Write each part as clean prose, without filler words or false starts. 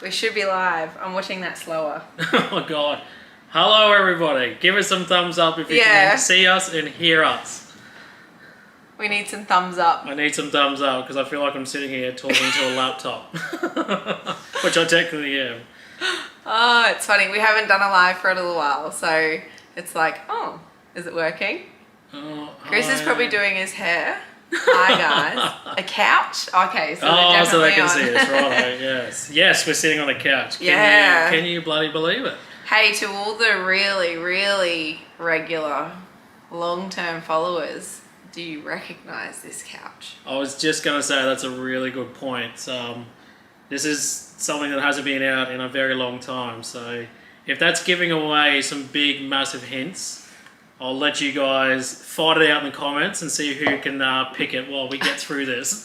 We should be live. I'm watching that slower. Oh God. Hello everybody. Give us some thumbs up if you can see us and hear us. We need some thumbs up. I need some thumbs up because I feel like I'm sitting here talking to a laptop. Which I technically am. Oh, it's funny. We haven't done a live for a little while, so it's like, oh, is it working? Oh, Chris is probably doing his hair. Hi guys. A couch? Okay, so oh, so they can on. see us, right? Yes. Yes, we're sitting on a couch. Can you bloody believe it? Hey, to all the really, really regular, long-term followers, do you recognize this couch? I was just going to say that's a really good point. This is something that hasn't been out in a very long time. So if that's giving away some big, massive hints, I'll let you guys fight it out in the comments and see who can pick it while we get through this.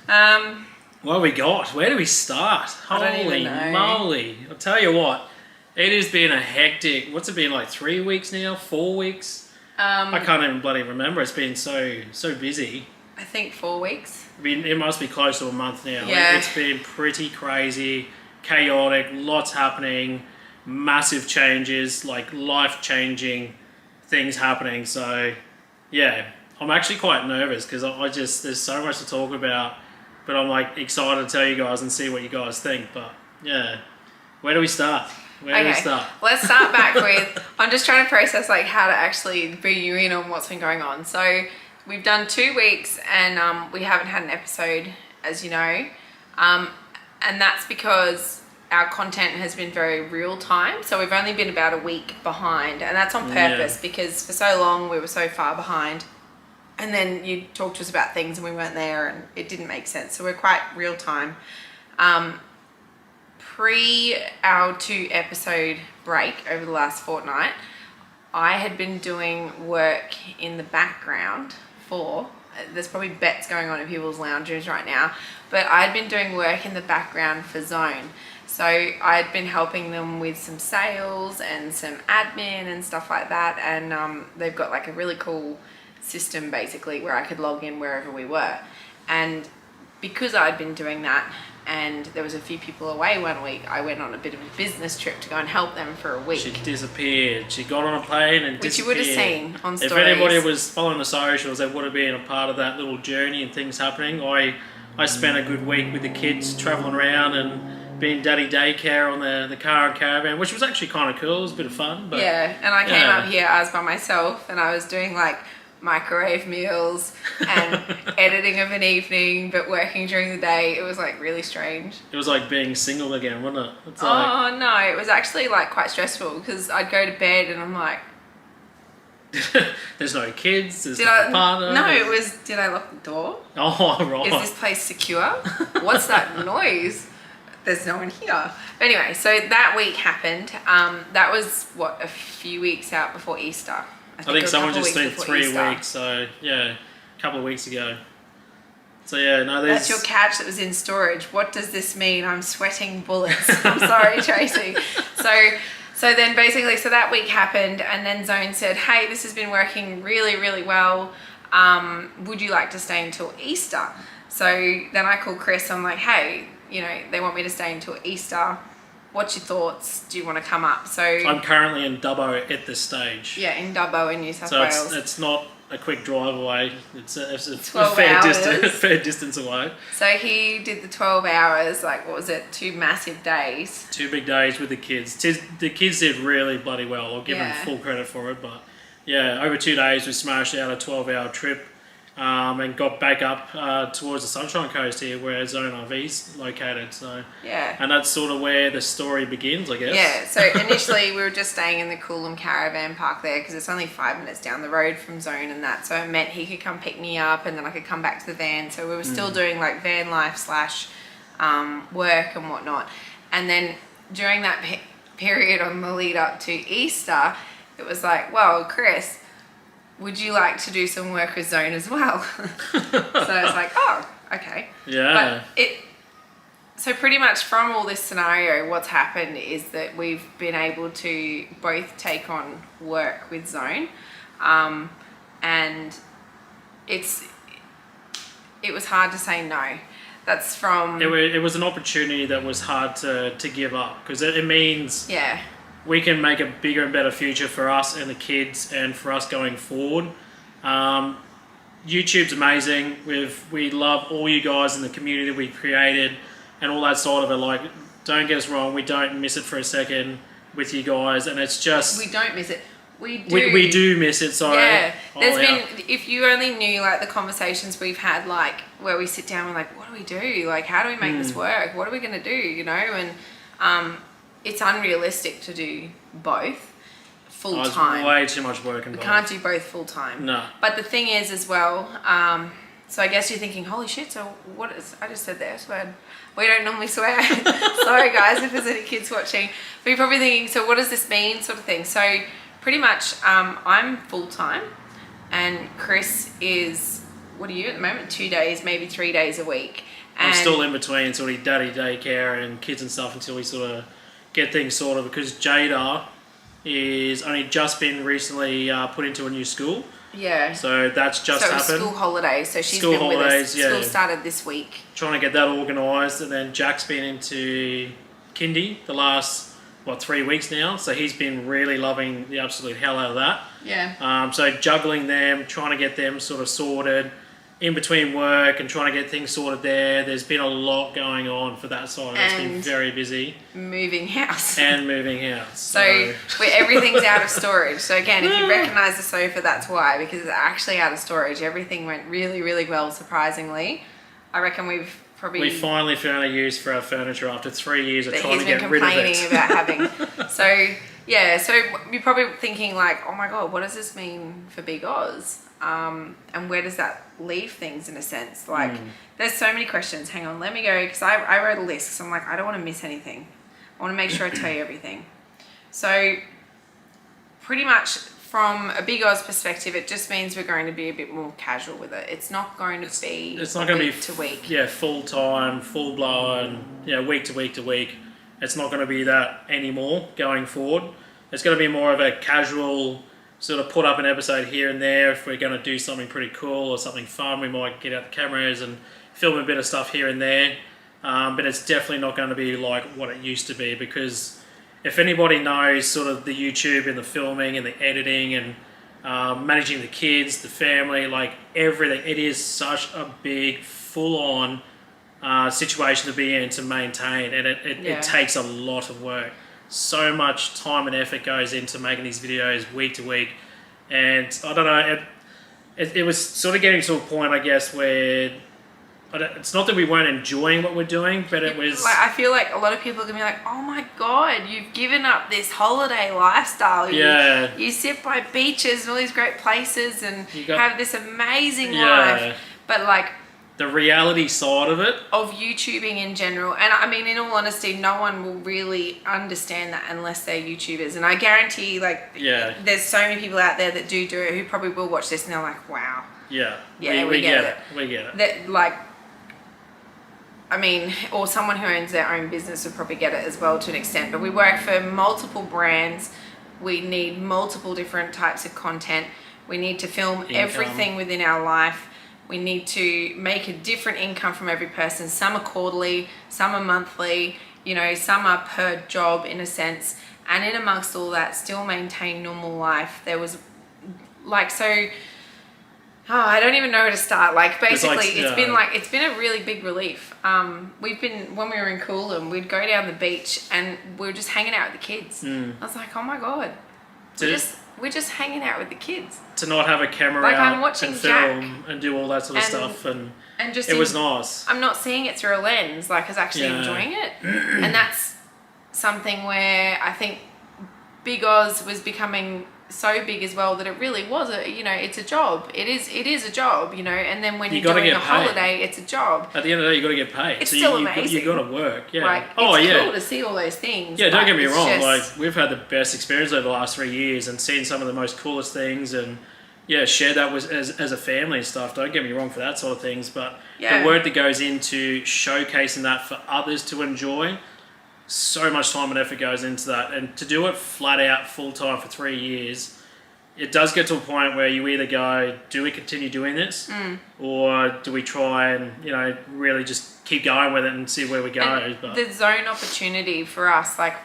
What have we got? Where do we start? Holy moly. I'll tell you what, it has been a hectic, what's it been, like 3 weeks now? 4 weeks? I can't even bloody remember. It's been so busy. I think 4 weeks. It must be close to a month now. Yeah. It's been pretty crazy, chaotic, lots happening. Massive changes, like life-changing things happening. So yeah, I'm actually quite nervous because there's so much to talk about, but I'm like excited to tell you guys and see what you guys think. But yeah, where do we start? Let's start back with, I'm just trying to process like how to actually be you in on what's been going on. So we've done 2 weeks and we haven't had an episode, as you know, and that's because our content has been very real time. So we've only been about a week behind, and that's on purpose because for so long we were so far behind. And then you talked to us about things and we weren't there and it didn't make sense. So we're quite real time. Pre our 2 episode break over the last fortnight, I had been doing work in the background for, there's probably bets going on in people's lounges right now, but I'd been doing work in the background for Zone. So I'd been helping them with some sales and some admin and stuff like that. And they've got like a really cool system basically where I could log in wherever we were. And because I'd been doing that and there was a few people away 1 week, I went on a bit of a business trip to go and help them for a week. She disappeared. She got on a plane and Which disappeared. you would have seen on stories. If anybody was following the socials, they would have been a part of that little journey and things happening. I spent a good week with the kids traveling around and being daddy daycare on the car and caravan, which was actually kind of cool. It was a bit of fun. But yeah, and I came up here, I was by myself and I was doing like microwave meals and editing of an evening, but working during the day. It was like really strange. It was like being single again, wasn't it? It's like, no, it was actually like quite stressful because I'd go to bed and I'm like, there's no kids, there's no partner. No, it was, did I lock the door? Oh, right. Is this place secure? What's that noise? There's no one here. But anyway, so that week happened. That was, what, a few weeks out before Easter. I think someone just said 3 weeks, so yeah, a couple of weeks ago. So yeah, no, That's your couch that was in storage. What does this mean? I'm sweating bullets. I'm sorry, Tracy. So then basically, so that week happened and then Zone said, hey, this has been working really, really well. Would you like to stay until Easter? So then I called Chris. I'm like, hey, you know, they want me to stay until Easter. What's your thoughts? Do you want to come up? So I'm currently in Dubbo at this stage. Yeah, in Dubbo in New South Wales. So it's not a quick drive away. It's a 12 hours. fair distance away. So he did the 12 hours, like what was it, 2 massive days. 2 big days with the kids. The kids did really bloody well. I'll give them full credit for it. But yeah, over 2 days we smashed out a 12-hour trip. And got back up towards the Sunshine Coast here where Zone RV's located. So yeah, and that's sort of where the story begins, I guess. Yeah, so initially we were just staying in the Coolum Caravan Park there because it's only 5 minutes down the road from Zone and that, so it meant he could come pick me up and then I could come back to the van. So we were still doing like van life / work and whatnot. And then during that period on the lead up to Easter, it was like, well, Chris, would you like to do some work with Zone as well? So I was like, oh, okay. Yeah. But so pretty much from all this scenario, what's happened is that we've been able to both take on work with Zone. And it was hard to say no. That's from It was an opportunity that was hard to give up, because it means yeah. we can make a bigger and better future for us and the kids and for us going forward. YouTube's amazing. We love all you guys in the community that we've created and all that side of it. Like, don't get us wrong, we don't miss it for a second with you guys, and it's just We don't miss it. We do. we do miss it. Sorry. Yeah, there's yeah. been, if you only knew like the conversations we've had, like where we sit down and like, what do we do? Like, how do we make this work? What are we going to do? You know, and it's unrealistic to do both full It's time. way too much work We involved. can't do both full time. No. But the thing is as well, so I guess you're thinking, holy shit, so what is, I just said the F word. We don't normally swear. Sorry guys, if there's any kids watching. But you're probably thinking, so what does this mean, sort of thing. So pretty much I'm full time and Chris is, what are you at the moment? 2 days, maybe 3 days a week. And I'm still in between sort of daddy daycare and kids and stuff until we sort of get things sorted, because Jada is only just been recently put into a new school. yeah. So that's just So it was happened. school holidays, so she's School been with us. holidays, yeah. School started this week. Trying to get that organised, and then Jack's been into kindy the last 3 weeks now, so he's been really loving the absolute hell out of that. Yeah. So juggling them, trying to get them sort of sorted in between work and trying to get things sorted there. There's been a lot going on for that side. It's been And very busy. Moving house. And moving house. So where everything's out of storage. So again, if you recognise the sofa, that's why, because it's actually out of storage. Everything went really, really well, surprisingly. I reckon we've probably... we finally found a use for our furniture after 3 years of that trying he's to been get rid of complaining it. about having. So yeah, so you're probably thinking like, oh my god, what does this mean for Big Oz? And where does that leave things in a sense? Like, there's so many questions. Hang on, let me go, because I wrote a list, because I'm like, I don't want to miss anything. I want to make sure I tell you everything. So pretty much from a Big Oz perspective, it just means we're going to be a bit more casual with it. It's not going to be It's not going to be week to week. Yeah, full time, full blown. Yeah, week to week to week. It's not going to be that anymore going forward. It's going to be more of a casual sort of put up an episode here and there. If we're going to do something pretty cool or something fun, we might get out the cameras and film a bit of stuff here and there. But it's definitely not going to be like what it used to be, because if anybody knows sort of the YouTube and the filming and the editing and managing the kids, the family, like everything, it is such a big, full-on situation to be in, to maintain, and it takes a lot of work. So much time and effort goes into making these videos week to week, and I don't know, it was sort of getting to a point, I guess, where it's not that we weren't enjoying what we're doing, but it was like, I feel like a lot of people are gonna be like, oh my god, you've given up this holiday lifestyle. Yeah. You sit by beaches and all these great places and You got- have this amazing Yeah. life. But like, the reality side of it. of YouTubing in general, and I mean, in all honesty, no one will really understand that unless they're YouTubers. And I guarantee, like, Yeah. there's so many people out there that do it who probably will watch this and they're like, wow. Yeah. Yeah, we get it. We get it. That, like, I mean, or someone who owns their own business would probably get it as well to an extent. But we work for multiple brands. We need multiple different types of content. We need to film everything within our life. We need to make a different income from every person. Some are quarterly, some are monthly, you know, some are per job in a sense. And in amongst all that, still maintain normal life. There was like, so... Oh, I don't even know where to start. Like, basically, it's been a really big relief. We've been, when we were in Coolum, we'd go down the beach and we were just hanging out with the kids. I was like, oh my god, we're just hanging out with the kids. To not have a camera Like, out I'm watching and film and do all that sort of and- stuff, and just it was nice. I'm not seeing it through a lens. Like, I was actually enjoying it, and that's something where I think Big Oz was becoming so big as well that it really was it's a job. It is a job, and then when you're doing a holiday, it's a job. At the end of the day, you got to get paid. It's so still you amazing. got to work. Yeah. Like, it's cool to see all those things. Yeah, don't get me it's wrong. just- Like, we've had the best experience over the last 3 years and seen some of the most coolest things, and share that with as a family and stuff. Don't get me wrong for that sort of things, but the work that goes into showcasing that for others to enjoy, so much time and effort goes into that, and to do it flat out full time for 3 years. it does get to a point where you either go, do we continue doing this, or do we try and really just keep going with it and see where we go? And the zone opportunity for us, like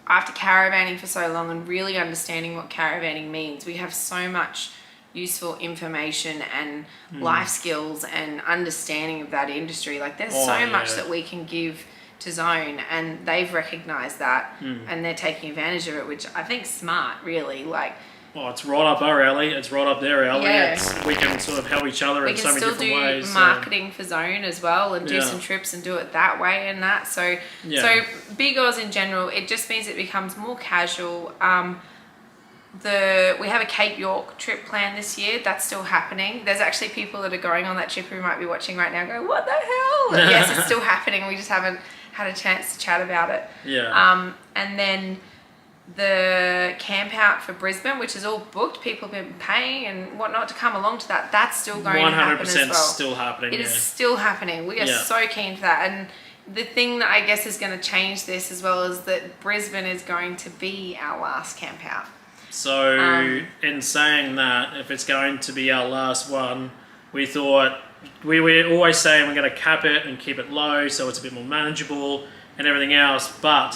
after caravanning for so long and really understanding what caravanning means, we have so much useful information and life skills and understanding of that industry. Like there's so much that we can give to Zone, and they've recognized that and they're taking advantage of it, which I think is smart, really. Like, it's right up our alley. It's right up their alley. Yeah. We can sort of help each other in so many different ways. We can still do marketing for Zone as well, and do some trips and do it that way and that. So Big Oz in general, it just means it becomes more casual. We have a Cape York trip planned this year. That's still happening. There's actually people that are going on that trip who might be watching right now going, what the hell? And yes, it's still happening. We just haven't had a chance to chat about it. Yeah. And then the camp out for Brisbane, which is all booked. People have been paying and whatnot to come along to that. That's still going to happen as well. 100% still happening. It is still happening. We are so keen for that. And the thing that I guess is going to change this as well is that Brisbane is going to be our last camp out. So in saying that, if it's going to be our last one, we thought we were always saying we're going to cap it and keep it low so it's a bit more manageable and everything else. But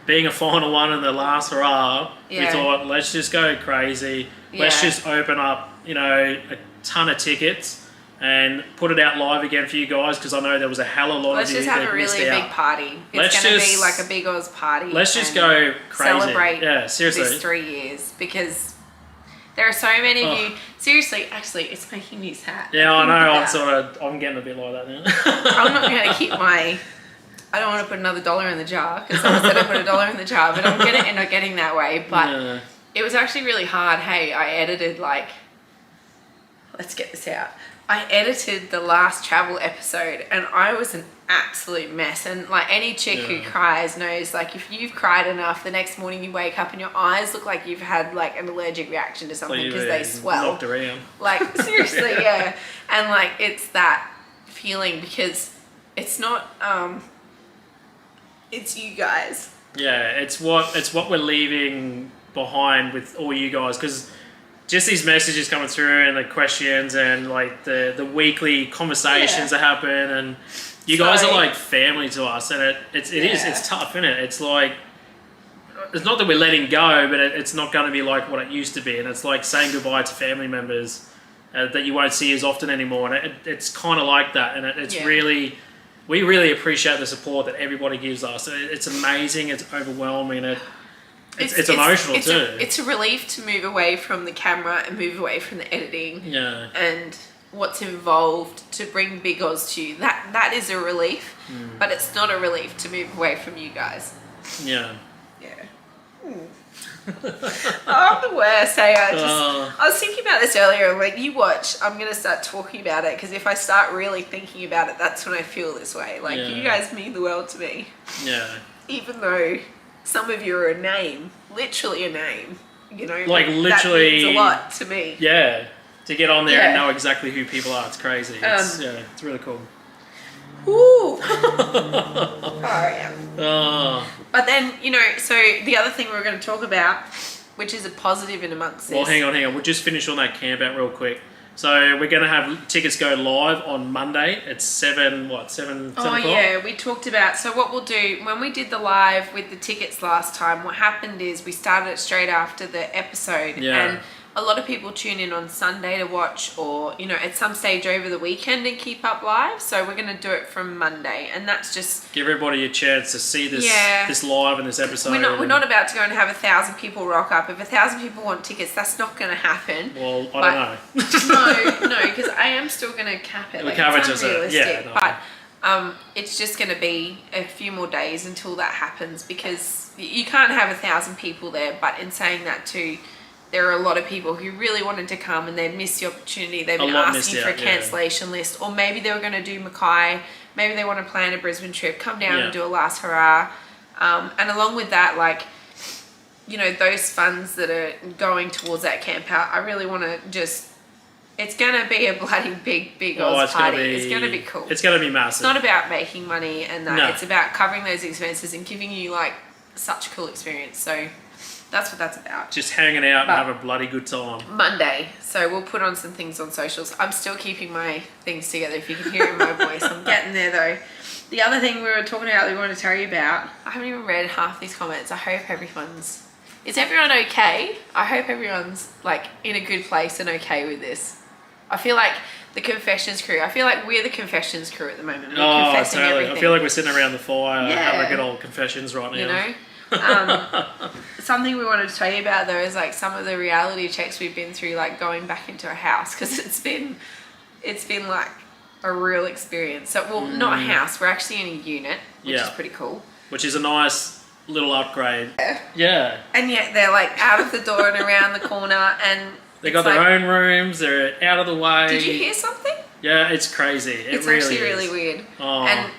being a final one in the last hurrah, we thought let's just go crazy. Let's just open up, a ton of tickets and put it out live again for you guys, because I know there was a hell of a lot of you. Let's just have a really big party. It's going to be like a Big Oz party. Let's just go crazy. Celebrate seriously. this 3 years, because there are so many of you. Seriously, actually, it's making me sad. Yeah, I know. I'm getting a bit like that now. I'm not going to keep my. I don't want to put another $1 in the jar, because someone said I put $1 in the jar, but I'm going to end up getting that way. But it was actually really hard. Hey, I edited let's get this out. I edited the last travel episode and I was an absolute mess. And any chick who cries knows, if you've cried enough, the next morning you wake up and your eyes look like you've had an allergic reaction to something because they swell. Knocked around. Seriously, yeah. And it's that feeling, because it's not, it's you guys. Yeah, it's what we're leaving behind with all you guys, because just these messages coming through and the questions and the weekly conversations that happen, and you guys are like family to us, and it's tough, isn't it? It's it's not that we're letting go, but it's not going to be like what it used to be, and it's like saying goodbye to family members that you won't see as often anymore, and it's kind of like that, and it's really, we really appreciate the support that everybody gives us. It's amazing, it's overwhelming, it's emotional too. It's a relief to move away from the camera and move away from the editing. Yeah. And what's involved to bring Big Oz to you. That is a relief, but it's not a relief to move away from you guys. Yeah. Yeah. I'm the worst. Hey, I was thinking about this earlier. You watch, I'm going to start talking about it, because if I start really thinking about it, that's when I feel this way. You guys mean the world to me. Yeah. Even though some of you are a name, literally a name, literally, that means a lot to me. Yeah, to get on there and know exactly who people are, it's crazy. It's really cool. Ooh. But then, so the other thing we're going to talk about, which is a positive in amongst this. Well, hang on. We'll just finish on that camp out real quick. So we're going to have tickets go live on Monday at 7 o'clock? Yeah, we talked about, so what we'll do, when we did the live with the tickets last time, what happened is we started it straight after the episode, and a lot of people tune in on Sunday to watch, or, at some stage over the weekend and keep up live, so we're going to do it from Monday, and that's just... Give everybody a chance to see this this live and this episode. We're not about to go and have 1,000 people rock up. If 1,000 people want tickets, that's not going to happen. Well, I don't know. No, because I am still going to cap it. It's unrealistic. But it's just going to be a few more days until that happens, because you can't have 1,000 people there. But in saying that too, there are a lot of people who really wanted to come and they've missed the opportunity. They've been asking for a cancellation list, or maybe they were going to do Mackay. Maybe they want to plan a Brisbane trip, come down and do a last hurrah. And along with that, those funds that are going towards that camp out, I really want to just... It's going to be a bloody big Oz party. It's going to be cool. It's going to be massive. It's not about making money and that. No. It's about covering those expenses and giving you, such a cool experience. So, That's what that's about. Just hanging out But- and have a bloody good time. Monday, so we'll put on some things on socials. I'm still keeping my things together. If you can hear it in my voice, I'm getting there though. The other thing we were talking about, that we wanted to tell you about. I haven't even read half these comments. I hope everyone's. Is everyone okay? I hope everyone's like in a good place and okay with this. I feel like the confessions crew. I feel like we're the confessions crew at the moment. We're Oh, confessing totally. everything. I feel like we're sitting around the fire Yeah. having a good old confessions right now. You know. Something we wanted to tell you about though is like some of the reality checks we've been through, like going back into a house, because it's been like a real experience. So, well, not a house. We're actually in a unit, which is Yeah. pretty cool. Which is a nice little upgrade. Yeah. And yet they're like out of the door and around the corner, and They got it's their like- own rooms. They're out of the way. Did you hear something? Yeah, it's crazy. It's really actually is. really weird. Oh. And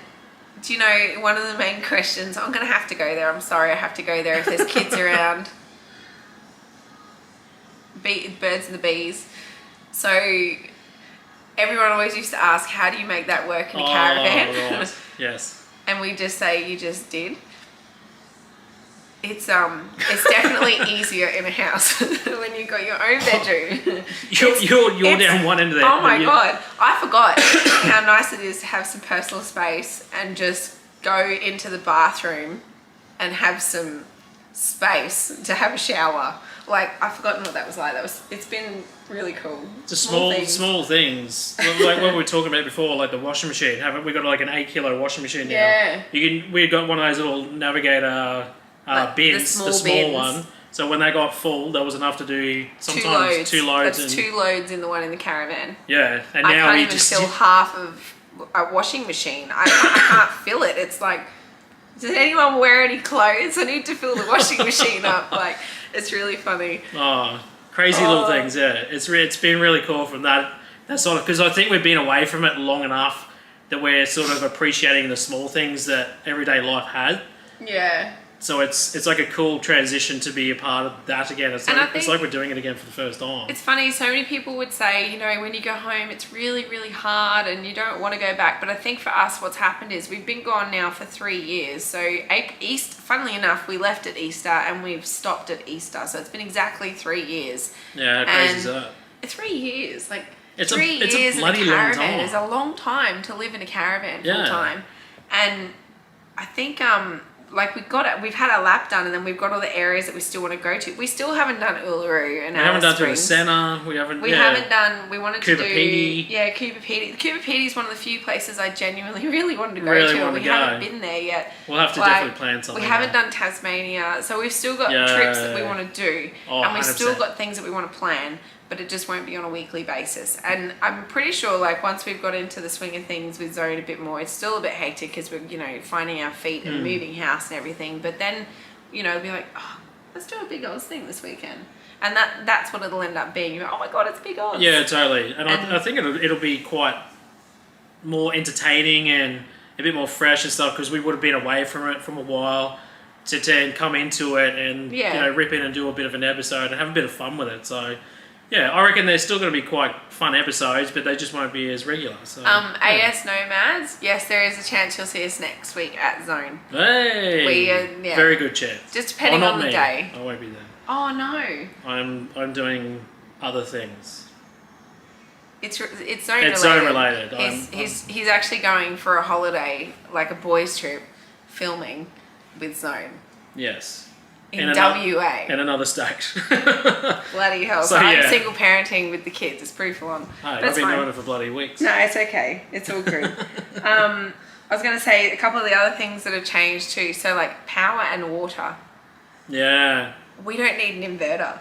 do you know, one of the main questions, I'm going to have to go there. I'm sorry, I have to go there if there's kids around. Birds and the bees. So everyone always used to ask, how do you make that work in a caravan? Right. Yes. And we just say, you just did. It's definitely easier in a house when you've got your own bedroom. You're it's- down one end of that. Oh my god, I forgot how nice it is to have some personal space and just go into the bathroom and have some space to have a shower. Like, I've forgotten what that was like. It's been really cool. Just things. small things. Like what we were talking about before, like the washing machine. Haven't we got like an 8-kilo washing machine now? Yeah. We've got one of those little Navigator Like bins, the the small small bins. one. So when they got full, there was enough to do sometimes 2 loads. That's and, 2 loads in the one in the caravan. Yeah, and I now can't we even just fill half of a washing machine. I can't fill it. It's like, does anyone wear any clothes? I need to fill the washing machine up. Like, it's really funny. crazy little Oh. things. Yeah, it's been really cool from that sort of, because I think we've been away from it long enough that we're sort of appreciating the small things that everyday life had. Yeah. So it's like a cool transition to be a part of that again. It's And I like, it's think- like we're doing it again for the first time. It's funny, so many people would say, you know, when you go home, it's really, really hard and you don't want to go back. But I think for us, what's happened is we've been gone now for 3 years. So funnily enough, we left at Easter and we've stopped at Easter. So it's been exactly 3 years. Yeah, how crazy is And that? 3 years, like It's a- 3 it's a years in a bloody long caravan time. is a long time to live in a caravan Yeah. full time. And I think like we've had our lap done and then we've got all the areas that we still want to go to. We still haven't done Uluru and We haven't done to the Springs. centre. We haven't. We yeah. haven't done. We wanted Cooper to do. Pedy. Yeah, Cooper Pedy. Cooper Pedy is one of the few places I genuinely really wanted to go Really to. want And to we go. haven't been there yet. We'll have to Like, definitely plan something. We haven't done Tasmania, so we've still got Yeah. trips that we want to do, Oh, and we've still 100%. got things that we want to plan. But it just won't be on a weekly basis. And I'm pretty sure, like, once we've got into the swing of things with Zone a bit more, it's still a bit hectic because we're, you know, finding our feet Hmm. and moving house and everything. But then, you know, it'll be like, oh, let's do a Big Oz thing this weekend. And that's what it'll end up being. You're like, oh my God, it's Big Oz. Yeah, totally. And And- I think it'll be quite more entertaining and a bit more fresh and stuff, because we would have been away from it from a while to then come into it and Yeah. you know, rip in and do a bit of an episode and have a bit of fun with it. So yeah, I reckon they're still going to be quite fun episodes, but they just won't be as regular. So yeah. AS Nomads, yes, there is a chance you'll see us next week at Zone. Hey, yeah. very good chance. Just depending not on the me. day. I won't be there. Oh no, I'm doing other things. it's Zone It's related. Zone related. He's actually going for a holiday, like a boys' trip, filming with Zone Yes. in And ano- WA. And another state. Bloody hell! So, So I'm yeah. single parenting with the kids. It's pretty full on. Hey, But I've it's been fine. doing it for bloody weeks. No, it's okay. It's all good. I was going to say a couple of the other things that have changed too. So like power and water. Yeah. We don't need an inverter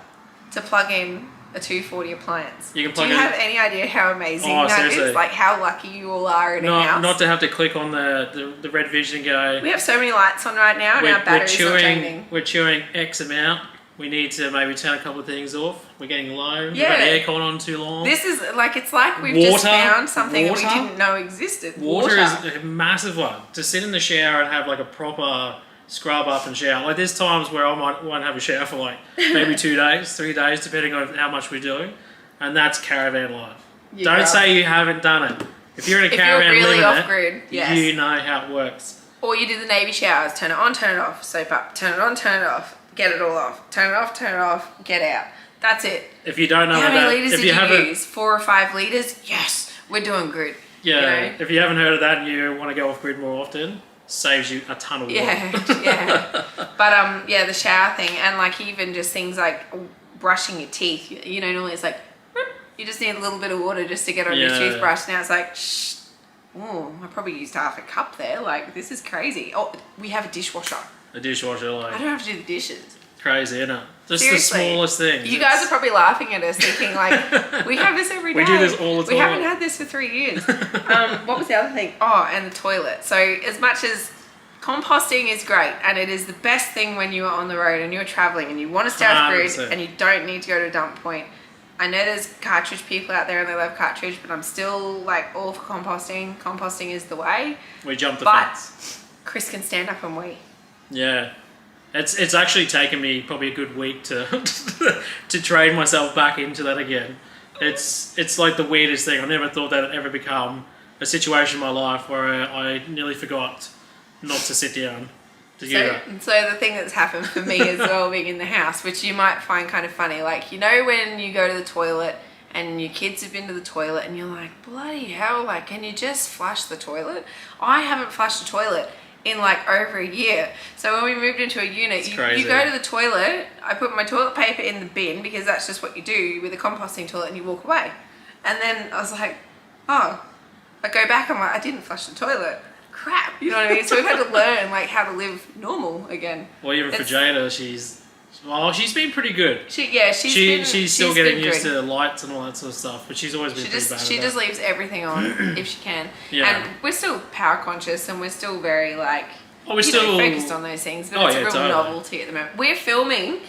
to plug in a 240 appliance. You can plug Do you in- have any idea how amazing Oh, that seriously. is? Like how lucky you all are in a house. Not to have to click on the red vision and go. We have so many lights on right now and our battery's not changing. We're chewing X amount. We need to maybe turn a couple of things off. We're getting low. We've Yeah. got the aircon on too long. This is like, it's like we've just Water. found something that we Water. didn't know existed. Water is a massive one. To sit in the shower and have like a proper scrub up and shower. Like there's times where I won't have a shower for like maybe 2 days, 3 days, depending on how much we're doing. And that's caravan life. You Don't grub. say you haven't done it. If you're in a If you're caravan really living off it, grid, yes. you know how it works. Or you do the Navy showers, turn it on, turn it off, soap up, turn it on, turn it off. get it all off. Turn it off, get out. That's it. If you don't know How what many that, litres if did you you haven't, use? 4 or 5 litres? Yes, we're doing good. yeah, You know? if you haven't heard of that and you want to go off grid more often, saves you a ton of water. Yeah. But yeah, the shower thing, and like even just things like brushing your teeth. You know, normally it's like you just need a little bit of water just to get on your Yeah. toothbrush. Now it's like, shh. Oh, I probably used half a cup there. Like, this is crazy. Oh, we have a dishwasher. A dishwasher, I like, don't have to do the dishes. crazy, isn't it? Just Seriously. the smallest things. You guys are probably laughing at us, thinking like, we have this every day. We do this all the We time. haven't had this for 3 years. What was the other thing? Oh, and the toilet. So as much as composting is great, and it is the best thing when you are on the road and you're traveling and you want to stay off grid 100%. and you don't need to go to a dump point. I know there's cartridge people out there and they love cartridge, but I'm still like all for composting. Composting is the way. We jumped the But fence. Chris can stand up and wee. Yeah. It's actually taken me probably a good week to to train myself back into that again. It's like the weirdest thing. I never thought that it'd ever become a situation in my life where I nearly forgot not to sit down to do that. So the thing that's happened for me as well, being in the house, which you might find kind of funny, like, you know, when you go to the toilet and your kids have been to the toilet and you're like, bloody hell, like, can you just flush the toilet? I haven't flushed the toilet in like over a year. So when we moved into a unit, you go to the toilet, I put my toilet paper in the bin because that's just what you do with a composting toilet, and you walk away. And then I was like, oh, I go back, I'm like, I didn't flush the toilet. Crap, you know what I mean? So we've had to learn like how to live normal again. Well, even for It's- Jada, she's been pretty good. She's Still getting been used good. to lights and all that sort of stuff, but she's always been She pretty bad just at just that. leaves everything on if she can. Yeah. And we're still power conscious and we're still very like we're still focused on those things, but Oh, it's yeah, a real totally. novelty at the moment. We're filming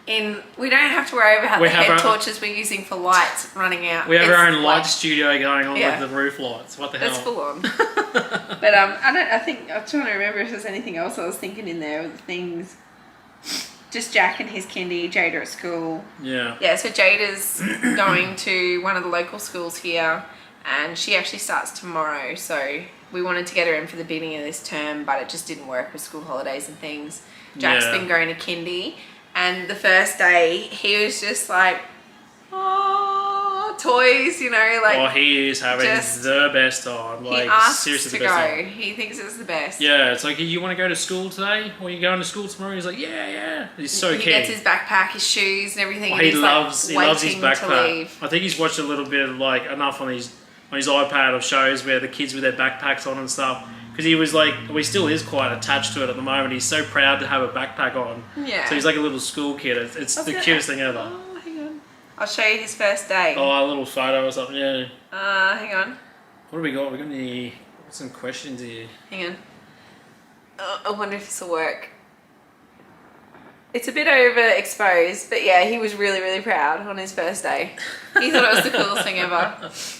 we don't have to worry about We the have head our- torches we're using for lights running out. We have It's our own light like- studio going on Yeah. with the roof lights. What the hell? It's full on. But I think I'm trying to remember if there's anything else I was thinking in there with things. Just Jack and his kindy, Jada at school. Yeah. Yeah, so Jada's going to one of the local schools here, and she actually starts tomorrow. So we wanted to get her in for the beginning of this term, but it just didn't work with school holidays and things. Jack's Yeah. been going to kindy, and the first day he was just like, oh, toys, you know, like Oh, he is having just- the best time. he Like, asks seriously, to the best go. time. He thinks it's the best. Yeah, it's like, you want to go to school today? Or you going to school tomorrow? He's like, yeah. He's so he keen. gets his backpack, his shoes, and everything. Oh, and he he's loves like his waiting to backpack. leave. I think he's watched a little bit of like enough on his iPad of shows where the kids with their backpacks on and stuff. Because he was like, well, he still is quite attached to it at the moment. He's so proud to have a backpack on. Yeah. So he's like a little school kid. It's the cutest thing ever. Oh, hang on. I'll show you his first day. Oh, a little photo or something. Yeah. Hang on. What do we got? We got some questions here. Hang on. I wonder if this will work. It's a bit overexposed, but yeah, he was really, really proud on his first day. He thought it was the coolest thing ever.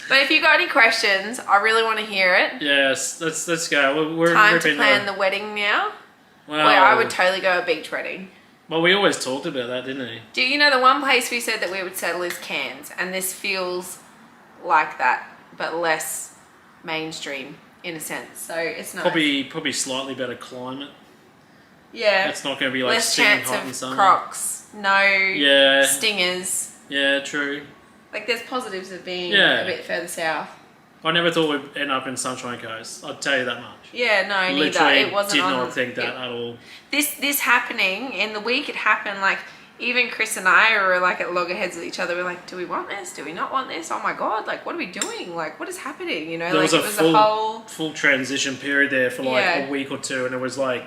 But if you got any questions, I really want to hear it. Yes, let's go. We're Time to ripping plan the wedding now. Well, Where I would totally go a beach wedding. well, we always talked about that, didn't we? Do you know the one place we said that we would settle is Cairns, and this feels like that, but less mainstream in a sense. So it's nice. Probably slightly better climate. Yeah. It's not going to be like Less stinging chance hot in of summer. crocs. No Yeah. stingers. Yeah, true. Like there's positives of being Yeah. a bit further south. I never thought we'd end up in Sunshine Coast. I'd tell you that much. Yeah, no, neither. Literally It wasn't did on. not think that it- at all. This happening in the week it happened, like even Chris and I were like at loggerheads with each other. We're like, do we want this? Do we not want this? Oh my god! Like, what are we doing? Like, what is happening? You know, There like was a it was full, a whole. full transition period there for like Yeah. a week or two, and it was like,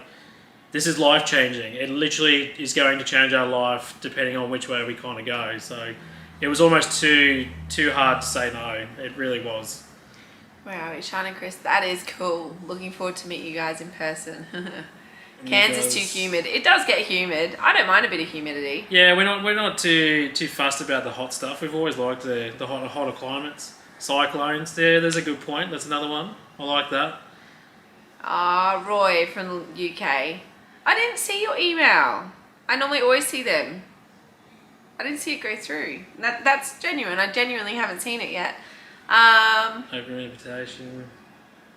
this is life changing. It literally is going to change our life depending on which way we kind of go. So it was almost too hard to say no. It really was. Wow, Sean and Chris, that is cool. Looking forward to meet you guys in person. Cairns is too humid. It does get humid. I don't mind a bit of humidity. Yeah, we're not too fussed about the hot stuff. We've always liked the hotter climates. Cyclones, there's a good point. That's another one. I like that. Roy from the UK. I didn't see your email. I normally always see them. I didn't see it go through. That's genuine. I genuinely haven't seen it yet. Open invitation.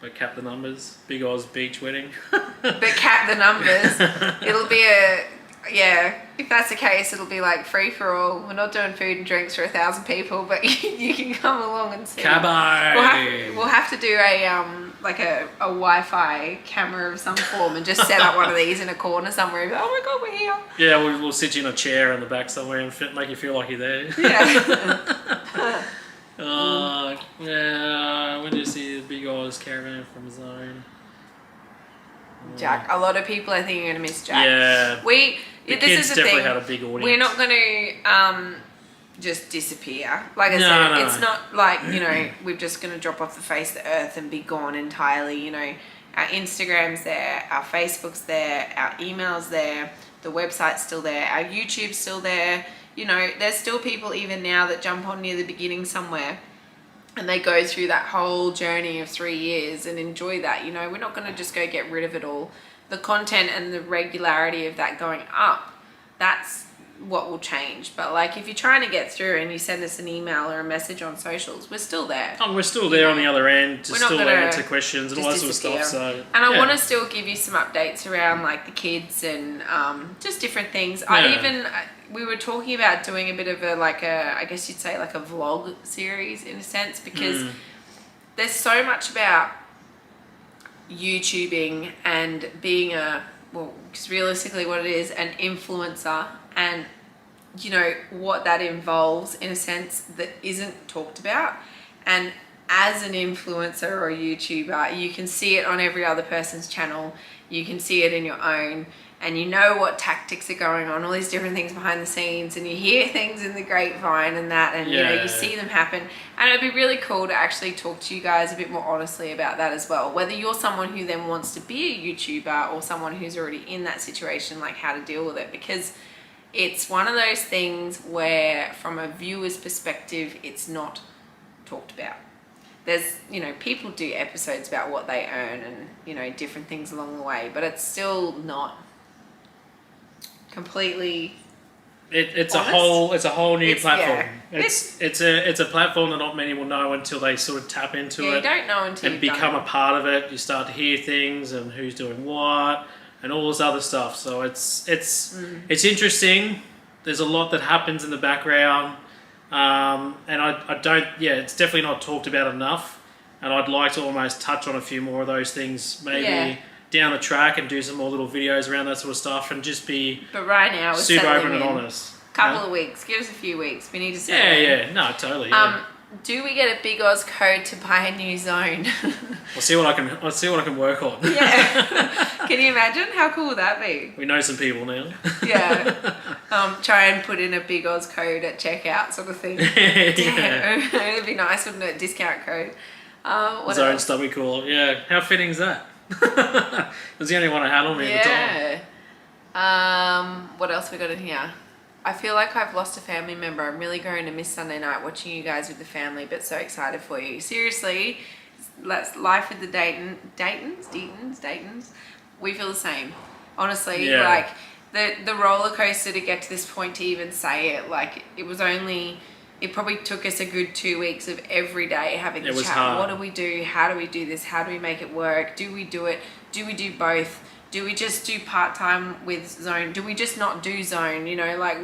But cap the numbers. Big Oz beach wedding. But cap the numbers. It'll be a yeah, if that's the case, it'll be like free for all. We're not doing food and drinks for 1,000 people, but you can come along and see. Cabo. We'll have to do a Wi-Fi camera of some form and just set up one of these in a corner somewhere. Oh my god, we're here. Yeah, we'll sit you in a chair in the back somewhere and make you feel like you're there. Yeah. Yeah. When do you see the Big Oz caravan from Zone? Jack. A lot of people I think are going to miss Jack. Yeah. The this kids is the definitely thing. had a big audience. We're not going to just disappear. Like I said, No. it's not like, we're just going to drop off the face of the earth and be gone entirely. Our Instagram's there, our Facebook's there, our email's there, the website's still there, our YouTube's still there. There's still people even now that jump on near the beginning somewhere and they go through that whole journey of 3 years and enjoy that. We're not going to just go get rid of it all. The content and the regularity of that going up, that's what will change. But like if you're trying to get through and you send us an email or a message on socials, we're still there. Oh, we're still there on the other end to still answer questions and all that sort of disappear. stuff. So, and I want to still give you some updates around like the kids and just different things. We were talking about doing a bit of I guess you'd say like a vlog series in a sense, because there's so much about YouTubing and being because realistically what it is, an influencer, and what that involves in a sense that isn't talked about. And as an influencer or a YouTuber, you can see it on every other person's channel, you can see it in your own, and what tactics are going on, all these different things behind the scenes, and you hear things in the grapevine and that, and you see them happen. And it'd be really cool to actually talk to you guys a bit more honestly about that as well. Whether you're someone who then wants to be a YouTuber or someone who's already in that situation, like how to deal with it. Because it's one of those things where from a viewer's perspective, it's not talked about. There's, people do episodes about what they earn and, different things along the way, but it's still not completely it's honest. a whole new platform. Yeah. It's a platform that not many will know until they sort of tap into it. You don't know until and become a part of it. You start to hear things and who's doing what and all this other stuff. So it's interesting. There's a lot that happens in the background, and I don't. Yeah, it's definitely not talked about enough. And I'd like to almost touch on a few more of those things, maybe down the track, and do some more little videos around that sort of stuff, and just be. But right now, we're super open and honest. Couple of weeks. Give us a few weeks. We need to. No, totally. Yeah. Do we get a Big Oz code to buy a new zone? I'll see what I can work on. Yeah. Can you imagine? How cool would that be? We know some people now. Yeah. Try and put in a Big Oz code at checkout, sort of thing. Yeah. It'd be nice, wouldn't it? Discount code. What Zone else? stubby cool. Yeah. How fitting is that? It was the only one I had on me at the time. What else we got in here? I feel like I've lost a family member. I'm really going to miss Sunday night watching you guys with the family, but so excited for you. Seriously, life with the Daytons. We feel the same. Honestly, like the roller coaster to get to this point to even say it. Like it probably took us a good 2 weeks of every day having the chat. Hard. What do we do? How do we do this? How do we make it work? Do we do it? Do we do both? Do we just do part-time with Zone? Do we just not do Zone?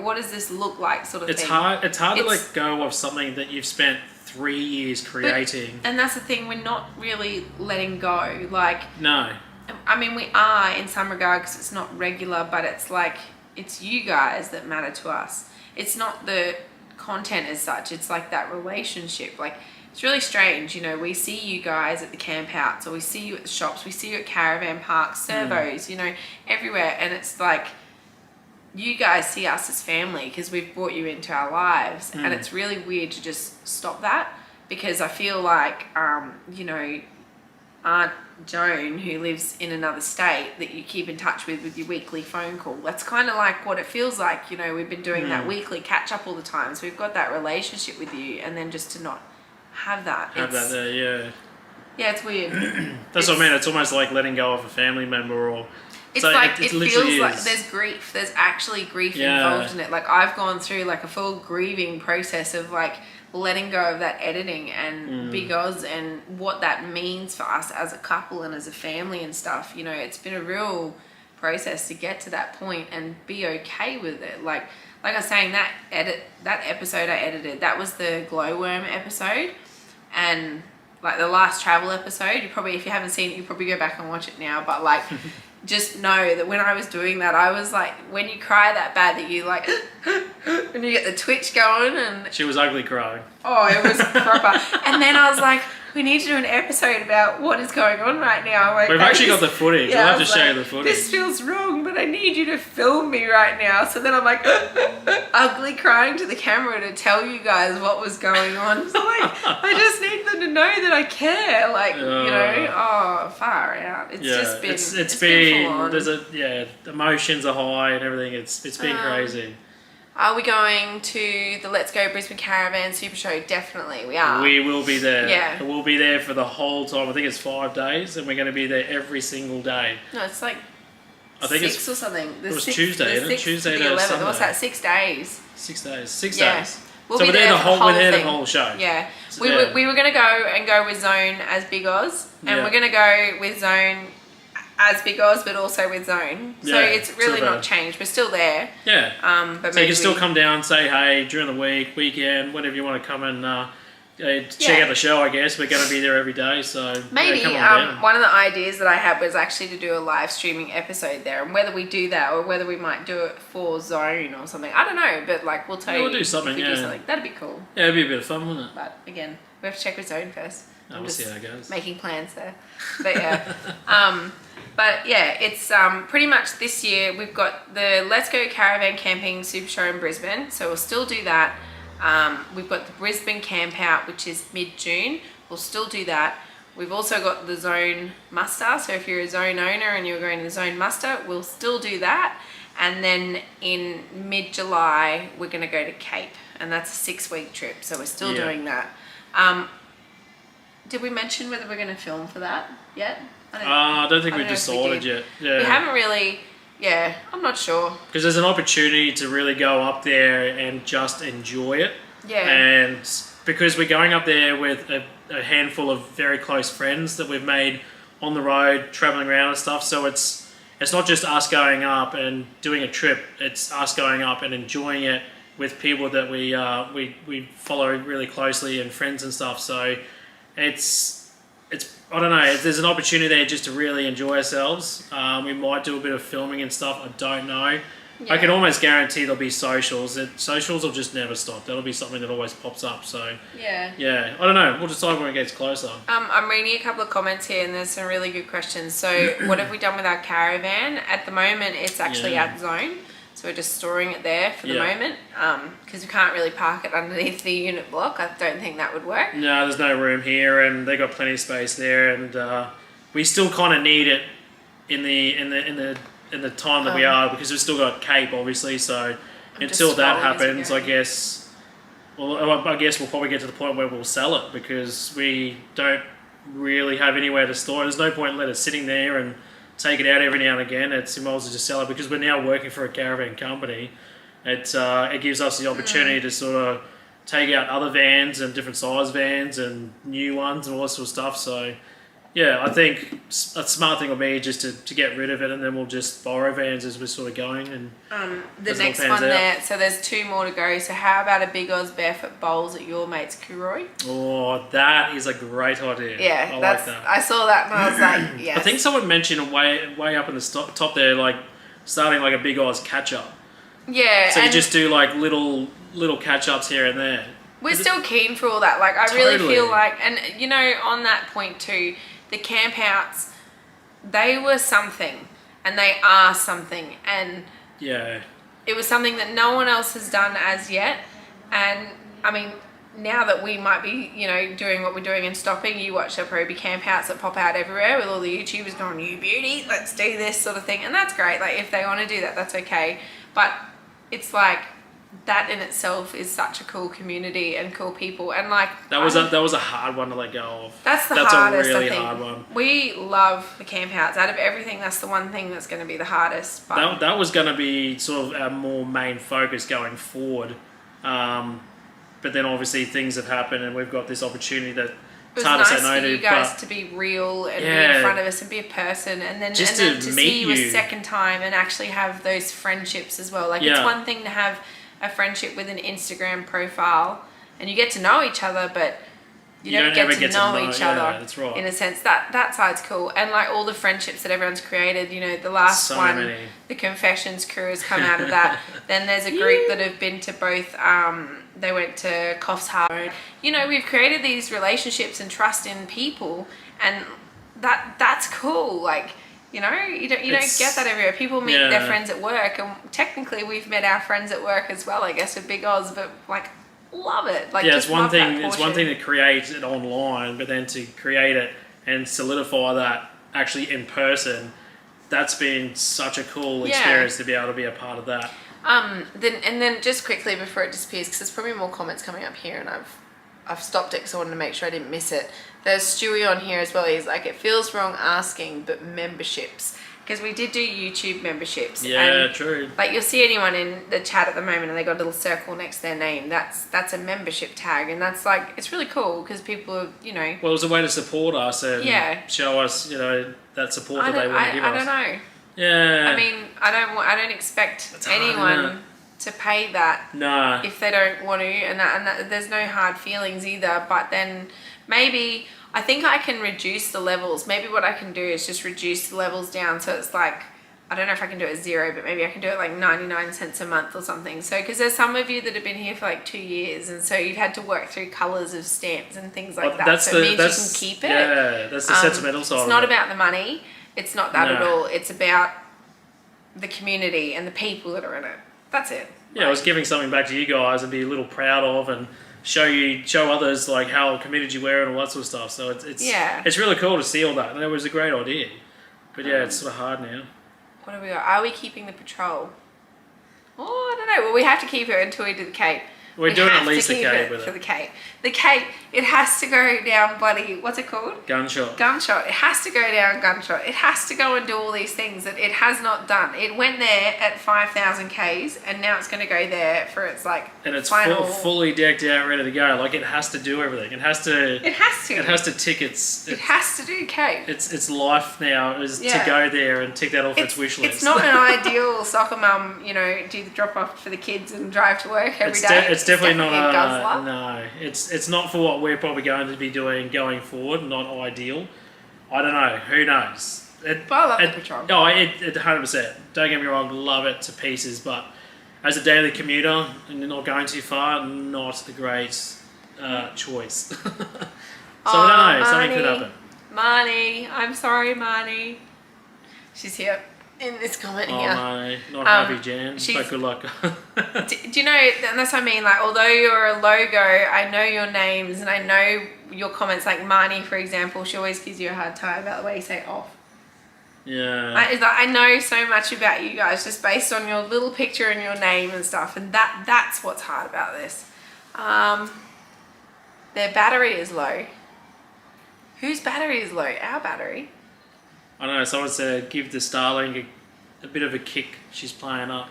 What does this look like, sort of thing? It's hard to let go of something that you've spent 3 years creating. And that's the thing, we're not really letting go. No. I mean, we are in some regard because it's not regular, but it's it's you guys that matter to us. It's not the content as such. It's like that relationship. It's really strange, we see you guys at the camp outs, or we see you at the shops, we see you at caravan parks, servos, everywhere. And it's like, you guys see us as family because we've brought you into our lives. And it's really weird to just stop that, because I feel like, Aunt Joan, who lives in another state, that you keep in touch with your weekly phone call. That's kind of like what it feels like. We've been doing that weekly catch up all the time. So we've got that relationship with you, and then just to not have that. Yeah, it's weird. That's what I mean. It's almost like letting go of a family member, or it's so like it feels like there's grief. There's actually grief involved in it. Like I've gone through like a full grieving process of letting go of that editing and Big Oz and what that means for us as a couple and as a family and stuff. It's been a real process to get to that point and be okay with it. Like I was saying, that episode I edited, that was the glowworm episode, and like the last travel episode, you probably, if you haven't seen it, you probably go back and watch it now, but like just know that when I was doing that, I was like, when you cry that bad that you like when you get the twitch going, and She was ugly crying. oh, it was proper. And then I was like, we need to do an episode about what is going on right now. Like, We've actually got the footage. yeah, I'll I have to was show you like, the footage. This feels wrong, but I need you to film me right now. So then I'm like ugly crying to the camera to tell you guys what was going on. So like, I just need them to know that I care. Like, you know, oh, far out. It's just been, it's been full on. Emotions are high and everything. It's been crazy. Are we going to the Let's Go Brisbane Caravan Super Show? Definitely, we are. We will be there. Yeah. We'll be there for the whole time. I think it's 5 days, and we're going to be there every single day. No, it's like I think 6 or something. It was Tuesday, isn't it? Tuesday to 11th. Sunday. What's that? 6 days. 6 days. 6 Yeah. days. We'll So be we're there there the for whole. We're there the thing. whole show. Yeah. So, We were going to go with Zone as Big Oz, and Yeah. we're going to go with Zone as Big Oz, but also with Zone. So Yeah, it's really super. not changed. We're still there. Yeah. But So you maybe can still come down, say hey during the week, weekend, whenever you want to come and check Yeah. out the show. I guess we're going to be there every day. So yeah, Maybe come on down. one of the ideas that I had was actually to do a live streaming episode there, and whether we do that or whether we might do it for Zone or something, I don't know. But like, we'll tell Yeah, you. we'll do something, if we yeah. do something. That'd be cool. Yeah, it'd be a bit of fun, wouldn't it? But again, we have to check with Zone first. I'm We'll just see how it goes. making plans there. But yeah. But yeah, it's pretty much this year we've got the Let's Go Caravan Camping Super Show in Brisbane, so we'll still do that. We've got the Brisbane Camp Out, which is mid-June. We'll still do that. We've also got the Zone Muster, so if you're a Zone owner and you're going to the Zone Muster, we'll still do that. And then in mid-July, we're going to go to Cape, and that's a 6-week trip, so we're still Yeah. doing that. Did we mention whether we're going to film for that yet? I don't think I we've don't know if we decided did. yet. Yeah. We haven't really, I'm not sure. Because there's an opportunity to really go up there and just enjoy it. Yeah. And because we're going up there with a handful of very close friends that we've made on the road, traveling around and stuff. So it's not just us going up and doing a trip. It's us going up and enjoying it with people that we follow really closely and friends and stuff. So it's I don't know. There's an opportunity there just to really enjoy ourselves. We might do a bit of filming and stuff. I don't know. Yeah. I can almost guarantee there'll be socials. Socials will just never stop. That'll be something that always pops up. So yeah, I don't know. We'll decide when it gets closer. I'm reading a couple of comments here, and there's some really good questions. So what have we done with our caravan? At the moment, it's actually at Zone. So we're just storing it there for the moment, because we can't really park it underneath the unit block. I don't think that would work. No, there's no room here, and they got plenty of space there, and we still kind of need it in the time that we are, because we've still got Cape, obviously. So until that happens, I guess. Well, I guess we'll probably get to the point where we'll sell it, because we don't really have anywhere to store it. There's no point in let it sitting there and take it out every now and again. It's you might as well just sell it, because we're now working for a caravan company. It gives us the opportunity to sort of take out other vans and different size vans and new ones and all that sort of stuff. So yeah, I think a smart thing will be just to get rid of it, and then we'll just borrow vans as we're sort of going. And the as it all next pans one out. there, so there's 2 more to go. So how about a Big Oz barefoot bowls at your mate's Cooroy? Oh, that is a great idea. Yeah, I that's. like that. I saw that and I was like, yes. I think someone mentioned way up in the top there, like starting like a Big Oz catch up. Yeah, So you and just do like little catch ups here and there. we're still keen for all that. Like, I really Totally. feel like, and you know, on that point too, the camp outs, they were something, and they are something, and Yeah. it was something that no one else has done as yet. And I mean, now that we might be, you know, doing what we're doing and stopping, you watch the Proby camp outs that pop out everywhere with all the YouTubers going, "You beauty, let's do this," sort of thing, and that's great. Like, if they want to do that, that's okay. But it's like, that in itself is such a cool community and cool people, and like That was a hard one to let go of. that's That's hardest. a really I think. hard one. We love the camp outs. Out of everything, that's the one thing that's going to be the hardest. But That was going to be sort of our more main focus going forward. But then obviously things have happened, and we've got this opportunity that was hard nice to say no for you to, guys but to be real and be Yeah. in front of us and be a person, and then Just and then to to meet see you a you. second time and actually have those friendships as well. Like it's Yeah. one thing to have a friendship with an Instagram profile and you get to know each other, but you don't ever get to know each yeah, other. that's right. In a sense, that side's cool, and like all the friendships that everyone's created. You know, the last So one, many. the Confessions crew has come out of that. Then there's a group that have been to both. They went to Coffs Harbour. You know, we've created these relationships and trust in people, and that's cool. Like, you know, you don't get that everywhere. People meet their Yeah. friends at work, and technically we've met our friends at work as well. I guess with Big Oz, but like. Love it. Like, Yeah, just it's one love that thing. It's one portion. thing to create it online, but then to create it and solidify that actually in person, that's been such a cool Yeah. experience to be able to be a part of that. Then just quickly before it disappears, because there's probably more comments coming up here, and I've stopped it because I wanted to make sure I didn't miss it. There's Stewie on here as well. He's like, it feels wrong asking, but memberships, because we did do YouTube memberships. Yeah, and, true. like, you'll see anyone in the chat at the moment, and they got a little circle next to their name. That's a membership tag, and that's like, it's really cool because people are, you know. Well, it was a way to support us and Yeah. show us, that support that they I want to give us. don't know. Yeah. I mean, I don't expect It's hard, isn't anyone to pay that no. if they don't want to, and that there's no hard feelings either. But then maybe I think I can reduce the levels. Maybe what I can do is just reduce the levels down, so it's like, I don't know if I can do it 0, but maybe I can do it like 99 cents a month or something. So because there's some of you that have been here for like 2 years, and so you've had to work through colours of stamps and things like that. So it means you can keep it. Yeah, that's the sentimental side. It's not of it. about the money. It's not that at No. all. It's about the community and the people that are in it. That's it. Yeah, I was giving something back to you guys and be a little proud of, and show others like how committed you were and all that sort of stuff. So it's really cool to see all that, and it was a great idea. But yeah, it's sort of hard now. What do we got? Are we keeping the patrol? Oh, I don't know. Well, we have to keep it until we do the Cape. We're We doing have at to least a keep Cape it with for it. the Cape. The Cape, it has to go down bloody, what's it called? Gunshot. Gunshot. It has to go down Gunshot. It has to go and do all these things that it has not done. It went there at 5,000 Ks, and now it's going to go there for its like And it's final. fully decked out, ready to go. Like it has to do everything. It has to. It has to. It has to tick its. It has to do Cape. Its life now is Yeah. to go there and tick that off its wish list. It's not an ideal soccer mum, you know, do the drop off for the kids and drive to work every day. It's definitely not a guzzler. no. It's not for what we're probably going to be doing going forward. Not ideal. I don't know. Who knows? But I love the Patrol. No, it 100%. Don't get me wrong. Love it to pieces. But as a daily commuter and you're not going too far, not a great choice. So I don't know. Something could happen. Marnie, I'm sorry, Marnie. She's here in this comment Oh here. no, not happy, Jan. she's- But good luck. Do you know, and that's what I mean, like, although you're a logo, I know your names and I know your comments, like Marnie, for example, she always gives you a hard time about the way you say off. Yeah. I know so much about you guys just based on your little picture and your name and stuff, and that's what's hard about this. Their battery is low. Whose battery is low? Our battery. I don't know. Someone said give the Starlink a bit of a kick. She's playing up.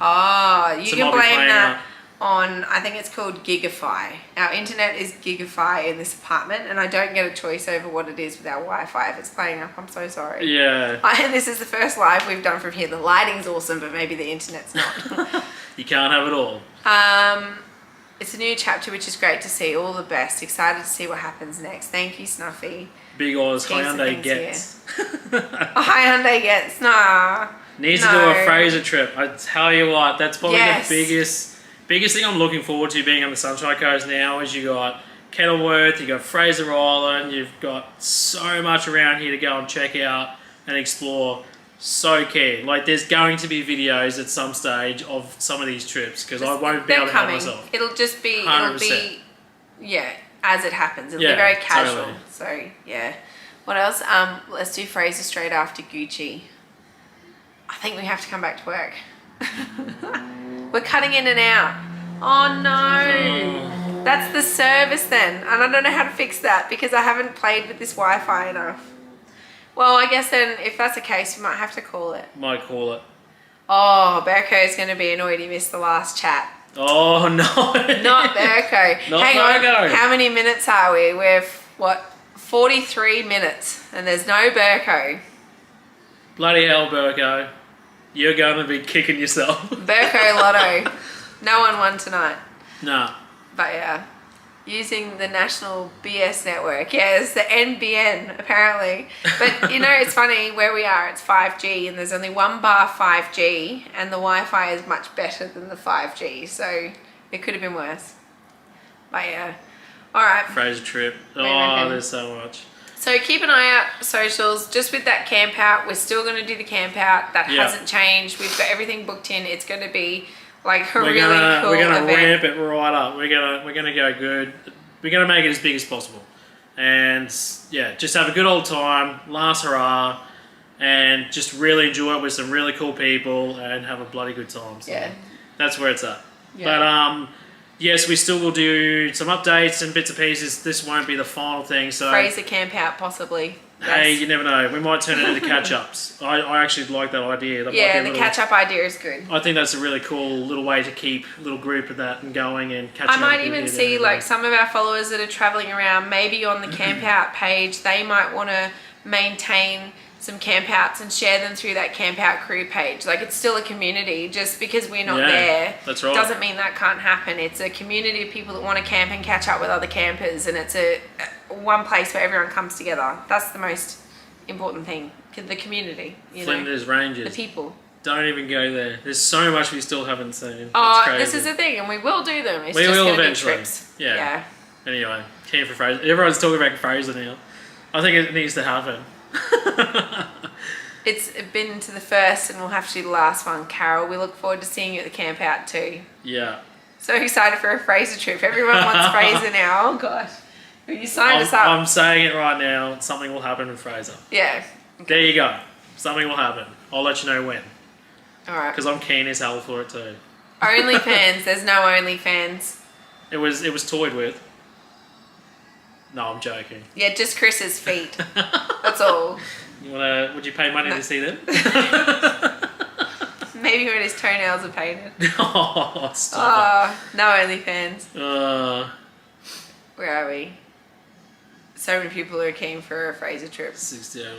Oh, you So can might be blame playing that up. on, I think it's called Gigafy. Our internet is Gigafy in this apartment, and I don't get a choice over what it is with our Wi-Fi if it's playing up. I'm so sorry. Yeah. And this is the first live we've done from here. The lighting's awesome, but maybe the internet's not. You can't have it all. It's a new chapter, which is great to see. All the best. Excited to see what happens next. Thank you, Snuffy. Big Oz Heaps of Hyundai things gets. A Hyundai gets. Nah. Needs No. to do a Fraser trip. I tell you what, that's probably Yes. the biggest thing I'm looking forward to being on the Sunshine Coast now is you got Kenilworth, you got Fraser Island, you've got so much around here to go and check out and explore. So keen. Like there's going to be videos at some stage of some of these trips because I won't be They're able to help coming. myself. It'll just be, 100%. yeah, as it happens. It'll Yeah, be very casual. totally. So, yeah. What else? Let's do Fraser straight after Gucci. I think we have to come back to work. We're cutting in and out. Oh no. That's the service then. And I don't know how to fix that because I haven't played with this Wi-Fi enough. Well, I guess then if that's the case, we might have to call it. Might call it. Oh, Berko's going to be annoyed he missed the last chat. Oh no. Not Berko. Not Hang Berko. on. How many minutes are we? We're what, 43 minutes, and there's no Burko. Bloody hell, Burko. You're going to be kicking yourself. Burko Lotto. No one won tonight. Nah. But yeah, using the National BS network. Yeah, it's the NBN, apparently. But, it's funny, where we are, it's 5G, and there's only one bar 5G, and the Wi-Fi is much better than the 5G, so it could have been worse. But yeah. All right. Fraser trip. What do you reckon? There's so much. So keep an eye out socials. Just with that camp out, we're still going to do the camp out. That hasn't changed. We've got everything booked in. It's going to be like a really cool We're gonna event. ramp it right up. We're gonna go good. We're gonna make it as big as possible, and yeah, just have a good old time. Last hurrah, and just really enjoy it with some really cool people and have a bloody good time. So that's where it's at. Yeah. But yes, we still will do some updates and bits and pieces. This won't be the final thing. So Fraser camp out, possibly. hey, Yes. you never know. We might turn it into catch-ups. I actually like that idea. That might Yeah, be a the little- catch-up idea is good. I think that's a really cool little way to keep a little group of that and going and catching I up might with even you see there. like some of our followers that are traveling around, maybe on the camp out page, they might want to maintain some camp outs and share them through that camp out crew page. Like, it's still a community. Just because we're not there that's right. doesn't mean that can't happen. It's a community of people that want to camp and catch up with other campers, and it's a one place where everyone comes together. That's the most important thing. The community, Flinders the Ranges. people. Don't even go there. There's so much we still haven't seen. Oh, That's crazy. this is the thing, and we will do them. It's We just will going to be eventually. trips. Yeah. Anyway, keen for Fraser. Everyone's talking about Fraser now. I think it needs to happen. It's been to the first, and we'll have to do the last one, Carol. We look forward to seeing you at the camp out too. Yeah. So excited for a Fraser trip. Everyone wants Fraser now. Oh gosh. You signed us up. I'm saying it right now. Something will happen with Fraser. Yeah. There you go. Something will happen. I'll let you know when. Alright. Because I'm keen as hell for it too. OnlyFans. There's no OnlyFans. It was toyed with. No, I'm joking. Yeah, just Chris's feet. That's all. Would you pay money to see them? Maybe when his toenails are painted. Oh, stop No OnlyFans. it. Where are we? So many people are keen for a Fraser trip. 60 hours.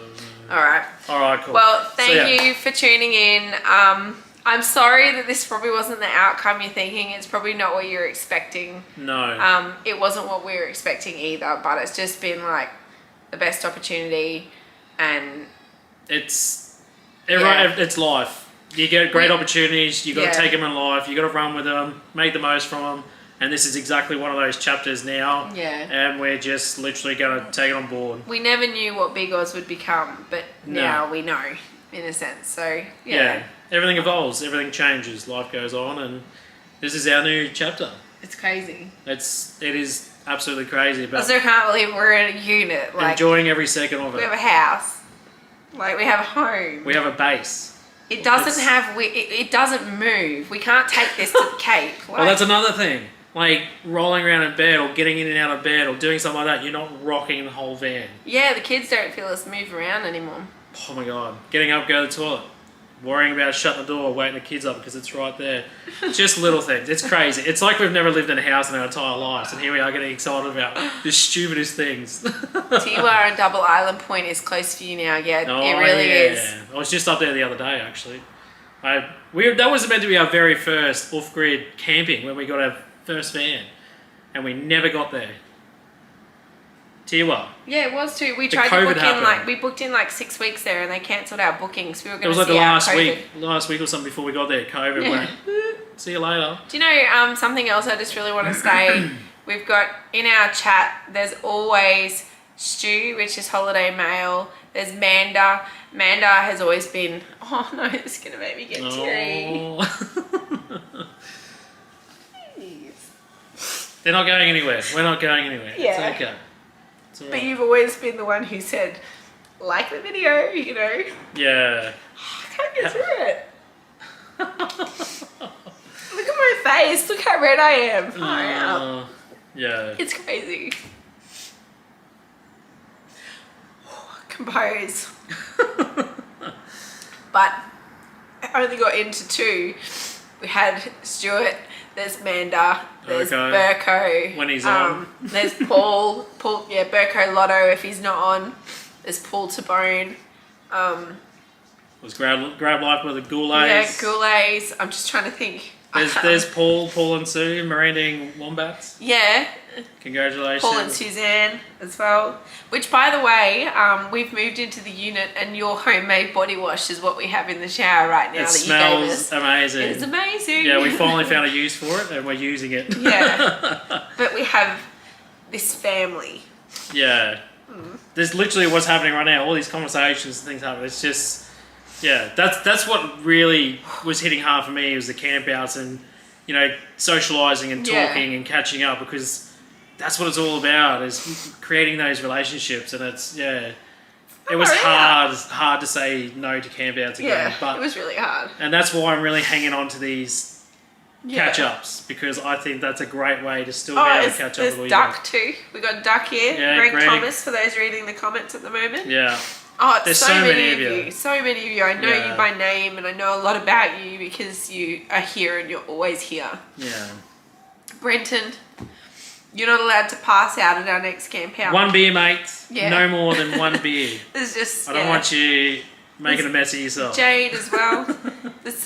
Alright. Alright, cool. Well, thank So, yeah. you for tuning in. I'm sorry that this probably wasn't the outcome you're thinking. It's probably not what you're expecting. No. It wasn't what we were expecting either, but it's just been like the best opportunity, and It's Yeah. it's life. You get great We- opportunities. You got Yeah. to take them in life. You got to run with them, make the most from them. And this is exactly one of those chapters now. Yeah. And we're just literally going to take it on board. we never knew what Big Oz would become, but No. now we know, in a sense. So Yeah. Everything evolves. Everything changes. Life goes on, and this is our new chapter. it's crazy. It is absolutely crazy, I but still can't believe we're in a unit. Like, enjoying every second of we have it. a house. Like, we have a home. We have a base. It doesn't It's- it doesn't move. We can't take this to the Cape. Like, Well, that's another thing. Like rolling around in bed or getting in and out of bed or doing something like that, you're not rocking the whole van. yeah, the kids don't feel us move around anymore. Oh my god. Getting up, go to the toilet. Worrying about shutting the door, waiting the kids up because it's right there. Just little things. It's crazy. It's like we've never lived in a house in our entire lives, and here we are getting excited about the stupidest things. Tiwa and Double Island Point is close for you now. Yeah, Oh, it really yeah. is. I was just up there the other day, actually. That was meant to be our very first off-grid camping when we got our first van, and we never got there. Tiwa. Yeah, it was too. We The tried to COVID book in happened. we booked in like 6 weeks there, and they cancelled our bookings. We were It going was to like the see out last COVID. week or something before we got there. COVID went, see you later. Do you know something else I just really want to say? We've got in our chat, there's always Stu, which is Holiday Mail. There's Manda. Manda has always been, oh no, it's going to make me get teary. Oh. They're not going anywhere. We're not going anywhere. Yeah. It's okay. It's all But right. you've always been the one who said, like the video, you know. Yeah. I can't get through it. Look at my face. Look how red I am. Far out. Yeah. It's crazy. Compose. But I only got into 2. We had Stuart, There's Manda. There's Okay. Burko. When he's on. There's Paul. Yeah, Burko Lotto if he's not on. There's Paul Tabone. Was grab life with the Goulays. Yeah, Goulays. I'm just trying to think. There's Paul and Sue, Miranding Wombats. Yeah, Congratulations. Paul and Suzanne as well. Which, by the way, we've moved into the unit, and your homemade body wash is what we have in the shower right now. It that you gave us. smells amazing. It's amazing. Yeah, we finally found a use for it, and we're using it. Yeah, but we have this family. Yeah. There's literally what's happening right now. All these conversations and things happen. It's just, yeah, that's what really was hitting hard for me was the campouts and, you know, socializing and talking and catching up, because that's what it's all about, is creating those relationships. And it's, yeah, it was hard to say no to campouts again. Yeah, but, it was really hard. and that's why I'm really hanging on to these catch-ups, because I think that's a great way to still be able to catch up with all there's you Duck guys. too. We got Duck here. Yeah, Greg Greg. Thomas, for those reading the comments at the moment. Yeah. Oh, it's There's so, so many many of of you. you. So many of you. I know Yeah. you by name, and I know a lot about you because you are here and you're always here. Yeah. Brenton, you're not allowed to pass out at our next camp out. One beer, mate. Yeah. No more than one beer. There's just I don't want you making a mess of yourself. Jade as well. There's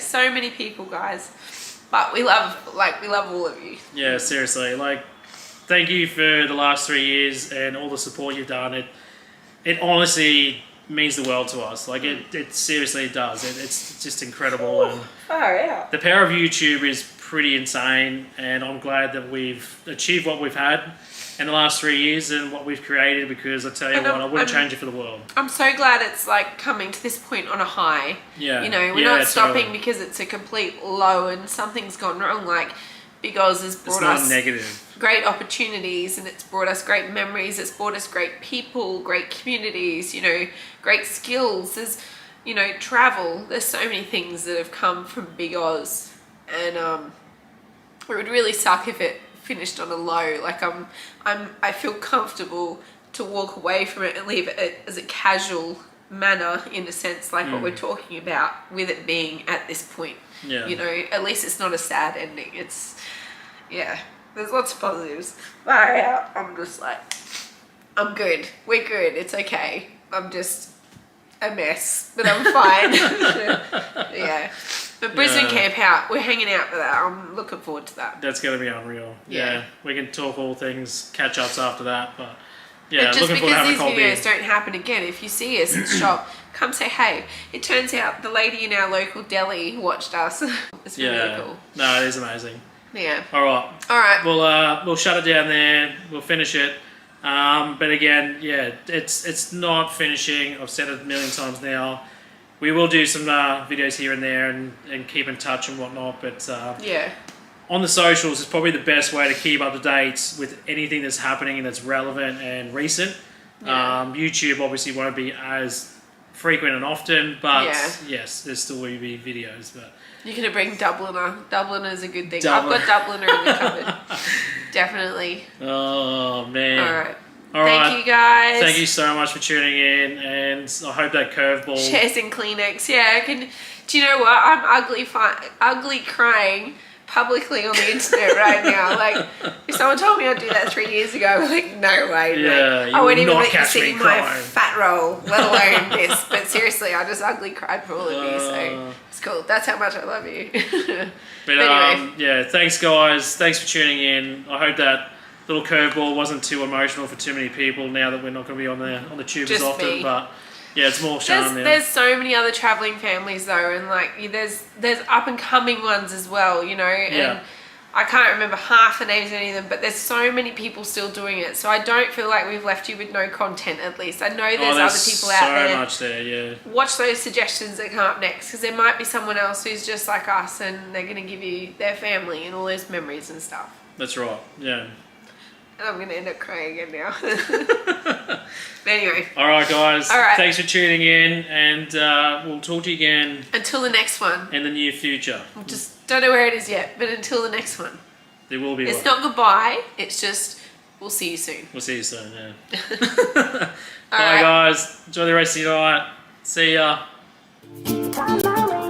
so many people, guys. But we love all of you. Yeah, seriously. Like, thank you for the last 3 years and all the support you've done. It honestly means the world to us. Like, it seriously does. It's just incredible. And Far out. the power of YouTube is pretty insane, and I'm glad that we've achieved what we've had in the last 3 years and what we've created, because I tell you And what, I wouldn't change it for the world. I'm so glad it's like coming to this point on a high. Yeah. You know, we're Yeah, not stopping totally. because it's a complete low and something's gone wrong. Like, Big Oz has It's brought not us negative. great opportunities, and it's brought us great memories. It's brought us great people, great communities, you know, great skills. There's, you know, travel. There's so many things that have come from Big Oz, and it would really suck if it finished on a low. Like, I feel comfortable to walk away from it and leave it as a casual manner, in a sense, like what we're talking about, with it being at this point. Yeah. You know, at least it's not a sad ending. It's, yeah, there's lots of positives. Far out, I'm just like, I'm good. We're good. It's okay. I'm just a mess, but I'm fine. Yeah. But Brisbane Camp Out, we're hanging out for that. I'm looking forward to that. That's going to be unreal. Yeah. Yeah. We can talk all things catch-ups after that, but And yeah, just looking forward to because having a these cold beer. videos don't happen again, if you see us at the shop, come say hey. It turns out the lady in our local deli watched us. It's really Yeah. cool. No, it is amazing. Yeah. All right. All right. We'll shut it down there. We'll finish it. But again, yeah, it's not finishing. I've said it a million times now. We will do some videos here and there and keep in touch and whatnot. But Yeah. on the socials is probably the best way to keep up to date with anything that's happening and that's relevant and recent. Yeah. YouTube obviously won't be as frequent and often, but Yeah. yes, there's still will be videos. But You're going to bring Dubliner. Dubliner's a good thing. Dubliner. I've got Dubliner in the cupboard. Definitely. oh man, All right. All Thank right. you, guys. Thank you so much for tuning in, and I hope that curveball. Shares and Kleenex. Yeah, I can. Do you know what? I'm ugly crying publicly on the internet right now. Like, if someone told me I'd do that 3 years ago, I'd be like, no way, Yeah, mate. you I will wouldn't even not let you catch me see my crying. fat roll, let alone this. But seriously, I just ugly cried for all of you, so Uh. it's cool. That's how much I love you. But anyway. yeah, thanks guys. Thanks for tuning in. I hope that little curveball wasn't too emotional for too many people. Now that we're not going to be on the tube Just as often, me. but yeah, it's more Sean now. There's so many other traveling families though, and like there's up and coming ones as well, you know. And Yeah. I can't remember half the names of any of them, but there's so many people still doing it. So I don't feel like we've left you with no content. At least I know there's other people out there. So much there, yeah. Watch those suggestions that come up next, because there might be someone else who's just like us, and they're going to give you their family and all those memories and stuff. That's right. Yeah. And I'm going to end up crying again now. But anyway, All right, guys. All right. Thanks for tuning in, and we'll talk to you again until the next one. in the near future. Just don't know where it is yet, but until the next one. There will be It's one. not goodbye, it's just we'll see you soon. We'll see you soon. Yeah. All Bye, right. guys. Enjoy the rest of your night. See ya. Time away.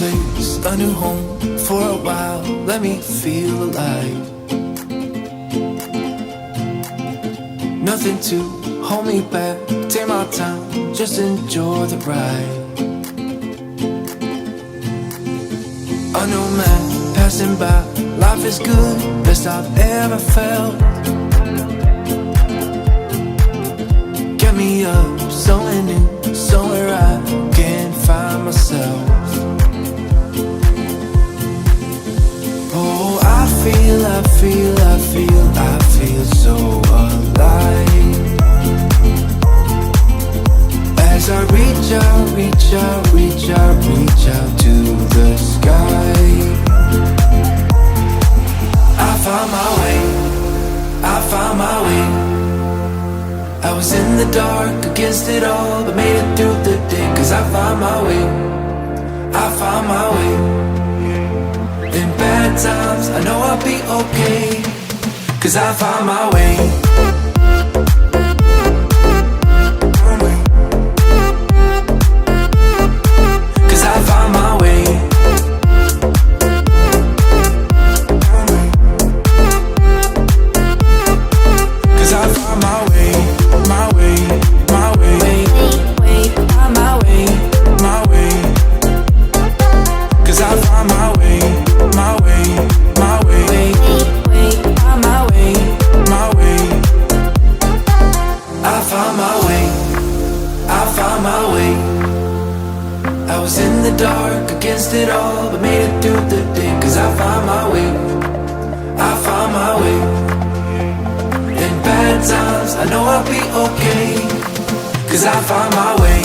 place, a new home for a while. Let me feel alive. Nothing to hold me back. Take my time, just enjoy the ride. A new man passing by. Life is good, best I've ever felt. Get me up, somewhere new, somewhere I can find myself. Oh, I feel so alive. As I reach out to the sky. I found my way. I was in the dark against it all, but made it through the day. Cause I found my way. In bad times, I know I'll be okay. Cause I found my way. Cause I found my way. Cause I found my way. My way. My way. Found my way. My way. Cause I found my way. My way. My way. Found my way. My way. I found my way. I found my way. I was in the dark against it all, but made it through the day. Cause I found my way. I found my way. In bad times, I know I'll be okay. Cause I found my way.